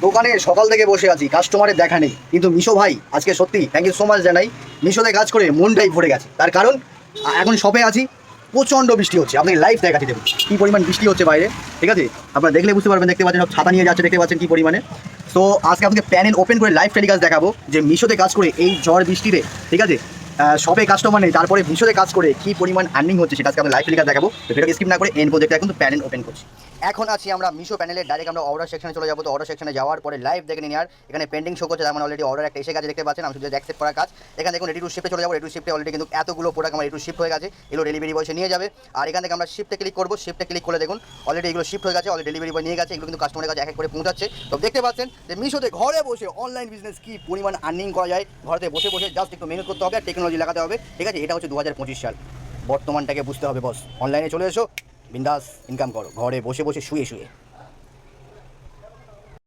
দোকানে সকাল থেকে বসে আছি, কাস্টমারের দেখা নেই, কিন্তু মিশো ভাই আজকে সত্যি থ্যাংক ইউ সো মাচ জানাই। মিশোতে কাজ করে মনটাই ভরে গেছে। তার কারণ এখন শপে আছি, প্রচণ্ড বৃষ্টি হচ্ছে। আপনি লাইভ দেখাচ্ছি, দেখুন কী পরিমাণ বৃষ্টি হচ্ছে বাইরে। ঠিক আছে, আপনারা দেখলে বুঝতে পারবেন। দেখতে পাচ্ছেন সব ছাতা নিয়ে যাচ্ছে, দেখতে পাচ্ছেন কী পরিমাণে। তো আজকে আপনাকে প্যানেল ওপেন করে লাইভ টেলিকাস্ট দেখাবো যে মিশোতে কাজ করে এই ঝড় বৃষ্টিতে, ঠিক আছে, শপে কাস্টমার নেই, তারপরে মিশোতে কাজ করে কী পরিমাণ আর্নিং হচ্ছে সেটা আজকে আমরা লাইভ টেলিকাস্ট দেখাবো। তো ভিডিওকে স্কিপ না করে এন্ড পর্যন্ত দেখতে এখন তো প্যানেল ওপেন করছি। এখন আছি আমরা মিশো প্যানেলে, ডাইরেক্ট আমরা অর্ডার সেকশনে চলে যাবো। তো অর্ডার সেকশনে যাওয়ার পরে লাইভ দেখে নিন। আর এখানে পেন্ডিং শো করছে, তার মানে অলরেডি অর্ডার একটা এসে গেছে, দেখতে পাচ্ছেন। আমি শুধু অ্যাকসেপ্ট করার কাজ। এখানে দেখুন রেডি টু শিফটে চলে যাবো। রেডি টু শিফটে অলরেডি কিন্তু এতগুলো প্রোডাক্ট আমার রেডি টু শিফট হয়ে গেছে, এগুলো ডেলিভারি বয় নিয়ে যাবে। আর এখান থেকে আমরা শিফটে ক্লিক করবো। শিফটে ক্লিক করে দেখুন অলরেডি এগুলো শিফট হয়ে গেছে, অলরেডি ডেলিভারি বয় নিয়ে গেছে। এগুলো কিন্তু কাস্টমারের কাছে এক এক করে পৌঁছাচ্ছে। তো দেখতে পাচ্ছেন যে মিশোতে ঘরে বসে অনলাইন বিজনেস কী পরিমাণ আর্নিং করা যায়। ঘরেতে বসে বসে জাস্ট একটু মেহনত করতে হবে আর টেকনোলজি লাগাতে হবে। ঠিক আছে, এটা হচ্ছে 2025 সাল, বর্তমানটাকে বুঝতে হবে বস। অনলাইনে চলে এসো, বিন্দাস ইনকাম করো, ঘরে বসে বসে শুয়ে শুয়ে।